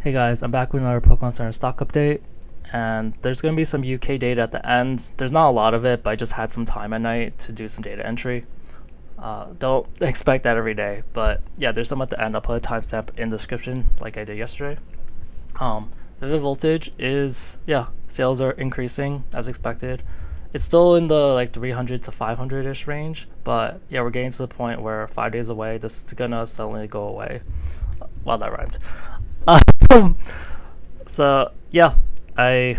Hey guys, I'm back with another Pokemon Center stock update, and there's going to be some UK data at the end. There's not a lot of it, but I just had some time at night to do some data entry. Don't expect that every day, but yeah, there's some at the end. I'll put a timestamp in the description like I did yesterday. Vivid Voltage is, yeah, sales are increasing as expected. It's still in the like 300 to 500-ish range, but yeah, we're getting to the point where 5 days away, this is gonna suddenly go away. Wow, that rhymed. Um, so yeah, I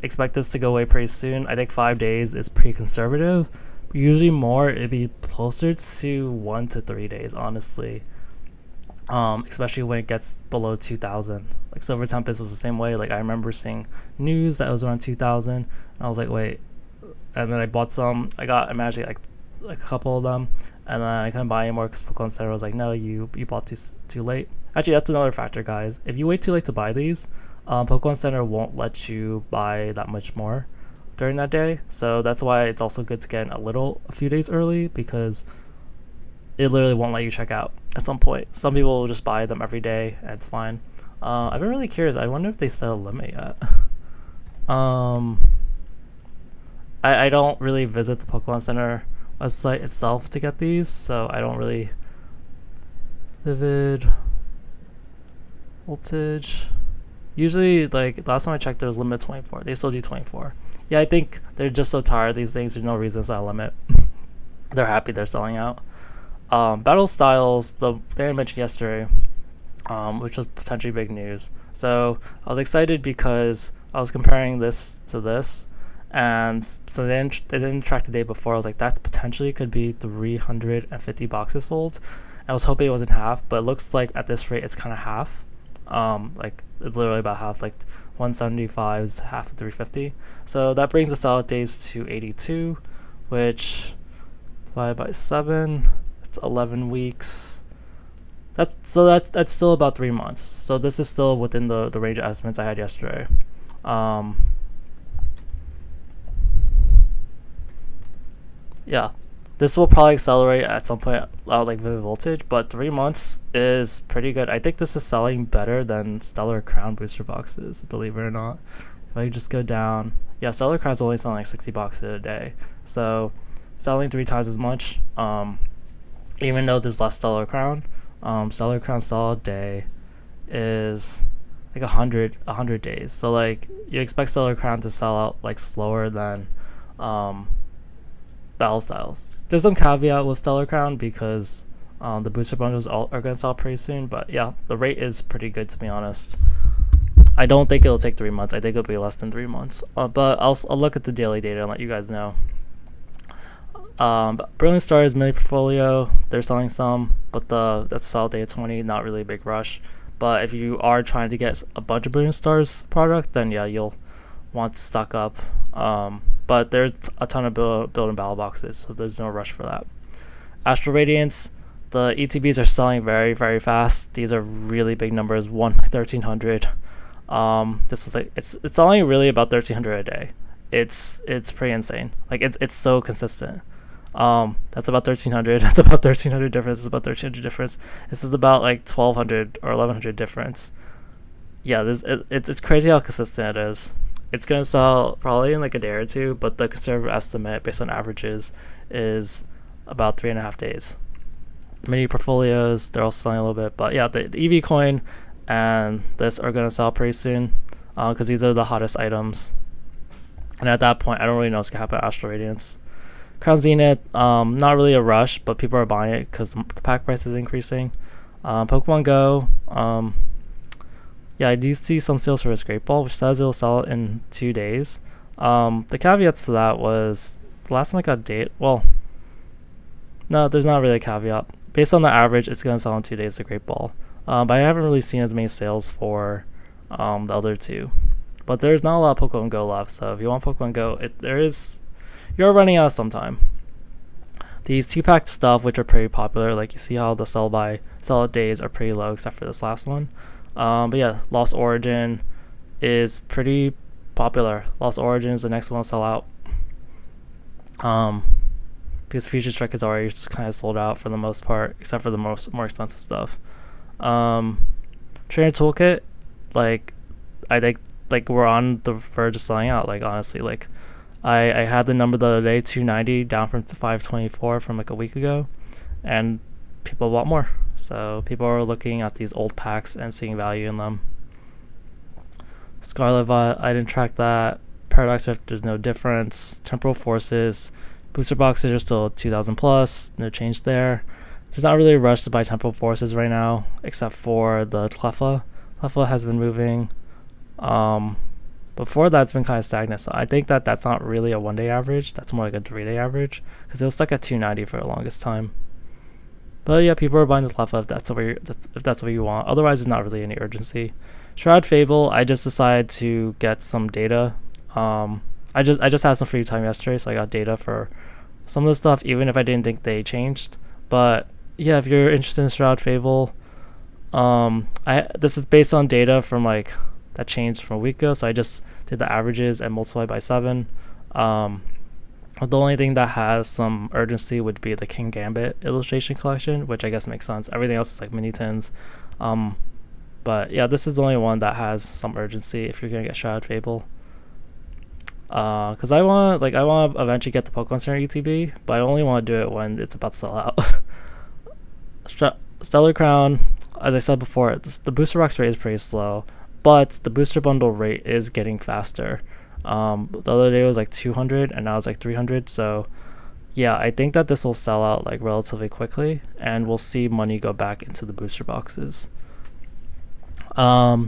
expect this to go away pretty soon. I think 5 days is pretty conservative. Usually more, it'd be closer to 1 to 3 days, honestly. Especially when it gets below 2,000. Like Silver Tempest was the same way. Like I remember seeing news that was around 2,000, and I was like, wait. And then I bought some. I managed like a couple of them, and then I couldn't buy anymore because Pokemon Center was like, no, you bought too late. Actually, that's another factor, guys. If you wait too late to buy these, Pokemon Center won't let you buy that much more during that day. So that's why it's also good to get in a few days early, because it literally won't let you check out at some point. Some people will just buy them every day, and it's fine. I've been really curious. I wonder if they set a limit yet. um, I don't really visit the Pokemon Center website itself to get these, so I don't really. Vivid Voltage. Usually, like last time I checked, there was limit 24. They still do 24. Yeah, I think they're just so tired of these things. There's no reason to set a limit. They're happy they're selling out. Battle styles, the thing I mentioned yesterday, which was potentially big news. So I was excited because I was comparing this to this, and so they didn't track the day before. I was like, that potentially could be 350 boxes sold. I was hoping it wasn't half, but it looks like at this rate it's kind of half. Like it's literally about half. Like 175 is half of 350. So that brings the sell days to 82, which divided by 7, it's 11 weeks. That's still about 3 months. So this is still within the range of estimates I had yesterday. Yeah, this will probably accelerate at some point, like Vivid Voltage, but 3 months is pretty good. I think this is selling better than Stellar Crown booster boxes, believe it or not. If I just go down, yeah, Stellar Crown's only selling like 60 boxes a day, so selling 3 times as much. Even though there's less Stellar Crown, Stellar Crown sell a day is like 100 days. So like you expect Stellar Crown to sell out like slower than battle styles. There's some caveat with Stellar Crown because the booster bundles are going to sell pretty soon, but yeah, the rate is pretty good, to be honest. I don't think it'll take 3 months. I think it'll be less than 3 months. But I'll look at the daily data and let you guys know. Brilliant Stars mini portfolio, they're selling some, but that's sell day 20, not really a big rush. But if you are trying to get a bunch of Brilliant Stars product, then yeah, you'll want to stock up. But there's a ton of build and battle boxes, so there's no rush for that. Astral Radiance, the ETBs are selling very, very fast. These are really big numbers, 1,300. This is like it's only really about 1,300 a day. It's pretty insane. Like it's so consistent. That's about 1,300. That's about 1,300 difference. It's about 1,300 difference. This is about like 1,200 or 1,100 difference. Yeah, it's crazy how consistent it is. It's gonna sell probably in like a day or two, but the conservative estimate based on averages is about 3.5 days. Mini portfolios, they're also selling a little bit, but yeah, the EV coin and this are gonna sell pretty soon, because these are the hottest items. And at that point, I don't really know what's gonna happen at Astral Radiance. Crown Zenith, not really a rush, but people are buying it because the pack price is increasing. Pokemon Go, yeah, I do see some sales for this Great Ball, which says it'll sell in 2 days. The caveats to that was the last time I got date. Well, no, there's not really a caveat. Based on the average, it's going to sell in 2 days, the Great Ball. But I haven't really seen as many sales for the other two. But there's not a lot of Pokemon Go left, so if you want Pokemon Go, you're running out of some time. These 2-pack stuff, which are pretty popular, like you see how the sell out days are pretty low, except for this last one. But yeah, Lost Origin is pretty popular. Lost Origin is the next one to sell out. Because Future Trek is already just kind of sold out for the most part, except for the more expensive stuff. Trainer Toolkit like I think like we're on the verge of selling out. Like honestly, like I had the number the other day, 290 down from 524 from like a week ago, and people bought more. So people are looking at these old packs and seeing value in them. Scarlet Violet, I didn't track that. Paradox Rift, there's no difference. Temporal Forces, booster boxes are still 2,000 plus, no change there. There's not really a rush to buy Temporal Forces right now, except for the Cleffa. Cleffa has been moving. Before that, it's been kind of stagnant, so I think that that's not really a 1 day average. That's more like a 3 day average, because it was stuck at 290 for the longest time. But yeah, people are buying the Cleffa if that's what you want. Otherwise, there's not really any urgency. Shroud Fable, I just decided to get some data. I just had some free time yesterday, so I got data for some of the stuff, even if I didn't think they changed. But yeah, if you're interested in Shroud Fable, this is based on data from like that changed from a week ago, so I just did the averages and multiplied by 7. The only thing that has some urgency would be the King Gambit illustration collection, which I guess makes sense. Everything else is like mini tins. But yeah, this is the only one that has some urgency if you're gonna get Shroud Fable. Because I want to eventually get the Pokemon Center ETB, but I only want to do it when it's about to sell out. Stellar Crown, as I said before, the booster box rate is pretty slow, but the booster bundle rate is getting faster. The other day it was like 200, and now it's like 300. So yeah, I think that this will sell out like relatively quickly, and we'll see money go back into the booster boxes.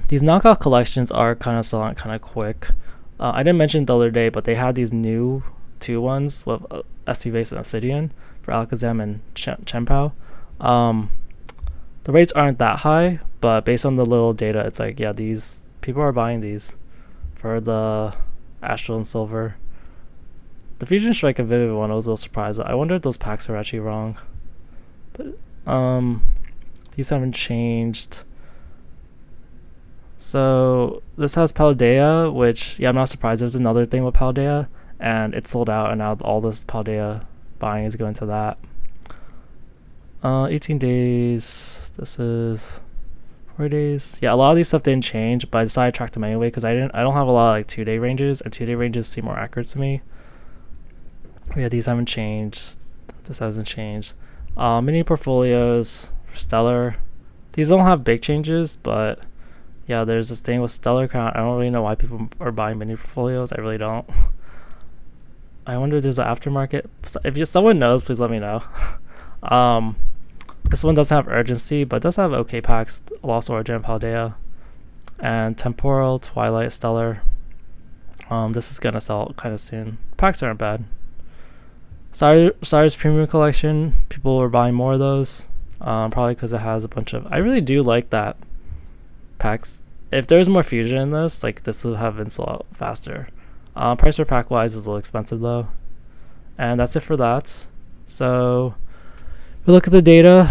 These knockout collections are kind of selling kind of quick. I didn't mention the other day, but they had these new 2 ones with SP Base and Obsidian for Alakazam and Chien-Pao. The rates aren't that high, but based on the little data, it's like, yeah, these people are buying these for the Astral and Silver. The Fusion Strike and Vivid one, I was a little surprised. I wonder if those packs are actually wrong. But these haven't changed. So this has Paldea, which, yeah, I'm not surprised. There's another thing with Paldea, and it's sold out, and now all this Paldea buying is going to that. 18 days. This is 4 days. Yeah, a lot of these stuff didn't change, but I decided to track them anyway because I don't have a lot of like 2 day ranges, and 2 day ranges seem more accurate to me. Yeah, these haven't changed. This hasn't changed. Mini portfolios for Stellar. These don't have big changes, but yeah, there's this thing with Stellar Crown. I don't really know why people are buying mini portfolios. I really don't. I wonder if there's an aftermarket. If someone knows, please let me know. This one doesn't have urgency, but does have okay packs. Lost Origin, Paldea, and Temporal, Twilight, Stellar. This is gonna sell kind of soon. Packs aren't bad. Cyrus Premium Collection. People were buying more of those. Probably because it has a bunch of. I really do like that packs. If there's more fusion in this, like this will have been sold out faster. Price per pack wise is a little expensive though. And that's it for that. So we look at the data.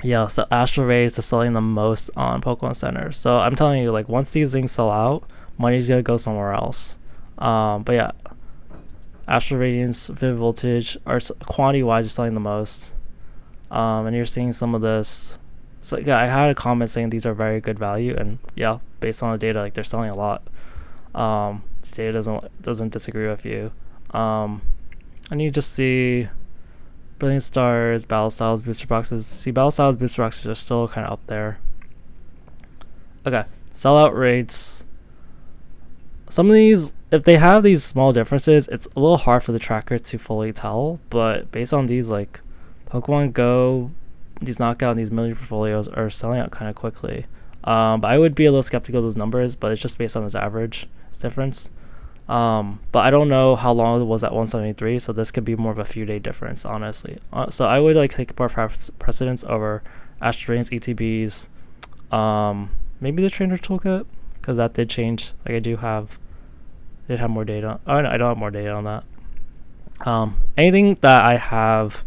Yeah, so Astral Radiance is selling the most on Pokemon Center. So I'm telling you, like once these things sell out, money's gonna go somewhere else. But yeah, Astral Radiance, Vivid Voltage are quantity wise are selling the most. And you're seeing some of this. So yeah, I had a comment saying these are very good value, and yeah, based on the data, like they're selling a lot. The data doesn't disagree with you. And you just see Brilliant Stars, Battle Styles, booster boxes. See, Battle Styles booster boxes are still kind of up there. Okay, sellout rates. Some of these, if they have these small differences, it's a little hard for the tracker to fully tell. But based on these, like Pokemon Go, these knockout and these mini portfolios are selling out kind of quickly. But I would be a little skeptical of those numbers, but it's just based on this average difference. But I don't know how long it was at 173, so this could be more of a few day difference, honestly. So I would like take more precedence over Astral Radiance ETBs, maybe the Trainer Toolkit, because that did change. Like I did have more data. Oh no, I don't have more data on that. Anything that I have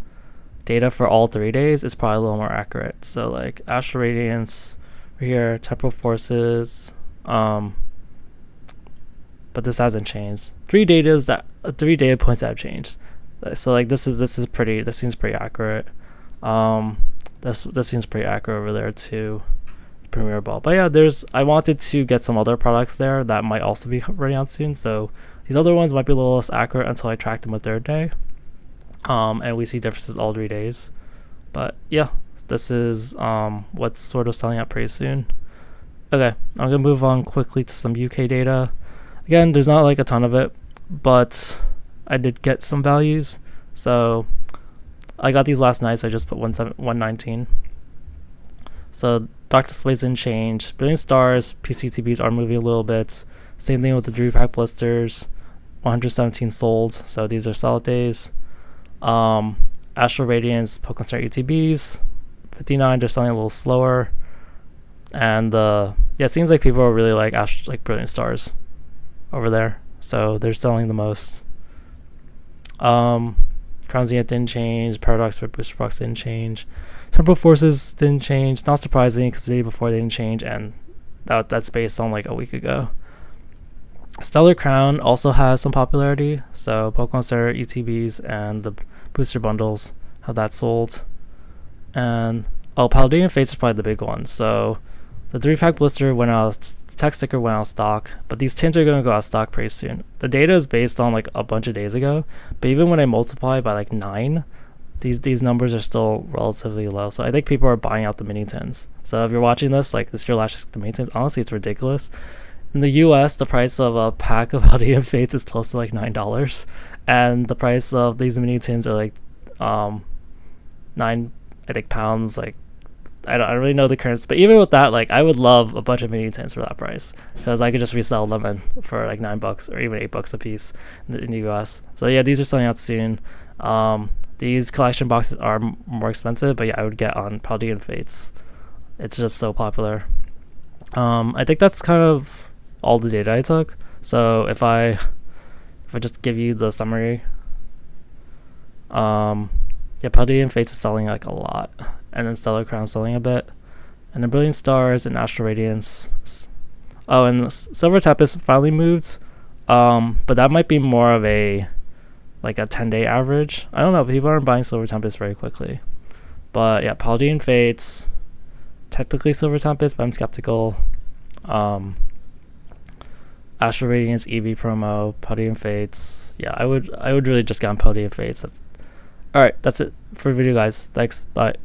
data for all 3 days is probably a little more accurate. So like Astral Radiance here, Temporal Forces, but this hasn't changed. 3 data points that have changed. So like this seems pretty accurate. This seems pretty accurate over there too. Premier Ball. But yeah, I wanted to get some other products there that might also be running out soon. So these other ones might be a little less accurate until I track them a third day. And we see differences all 3 days. But yeah, this is what's sort of selling out pretty soon. Okay, I'm gonna move on quickly to some UK data. Again, there's not like a ton of it, but I did get some values. So I got these last night, so I just put 119. So dark displays didn't change. Billion stars, PCTBs are moving a little bit. Same thing with the Drew Pack blisters. 117 sold, so these are solid days. Astral Radiance, Pokemon Star ETBs, 59. They're selling a little slower. And yeah, it seems like people are really like Brilliant Stars over there, so they're selling the most. Crown Zenith didn't change. Paradox for Booster Box didn't change. Temporal Forces didn't change. Not surprising because the day before they didn't change, and that's based on like a week ago. Stellar Crown also has some popularity, so Pokemon Star ETBs and the booster bundles have that sold. And Paldean Fates is probably the big one. So the 3-pack blister went out, the tech sticker went out of stock, but these tins are going to go out of stock pretty soon. The data is based on like a bunch of days ago, but even when I multiply by like 9, these numbers are still relatively low. So I think people are buying out the mini tins. So if you're watching this, like this year last the mini tins, honestly it's ridiculous. In the US, the price of a pack of Paldean Fates is close to like $9, and the price of these mini tins are like 9, I think, pounds. Like I don't really know the currency, but even with that, like I would love a bunch of mini tins for that price, because I could just resell them for like $9 or even $8 a piece in the US. So yeah, these are selling out soon. These collection boxes are more expensive, but yeah, I would get on Paldean Fates. It's just so popular. I think that's kind of all the data I took. So if I just give you the summary, yeah, Paldean Fates is selling like a lot, and then Stellar Crown selling a bit, and then Brilliant Stars and Astral Radiance. Oh, and Silver Tempest finally moved, but that might be more of a 10-day average. I don't know, people aren't buying Silver Tempest very quickly. But yeah, Paldean Fates, technically Silver Tempest, but I'm skeptical. Astral Radiance EV promo, Paldean Fates. Yeah, I would really just get on Paldean Fates. Alright, that's it for the video, guys. Thanks. Bye.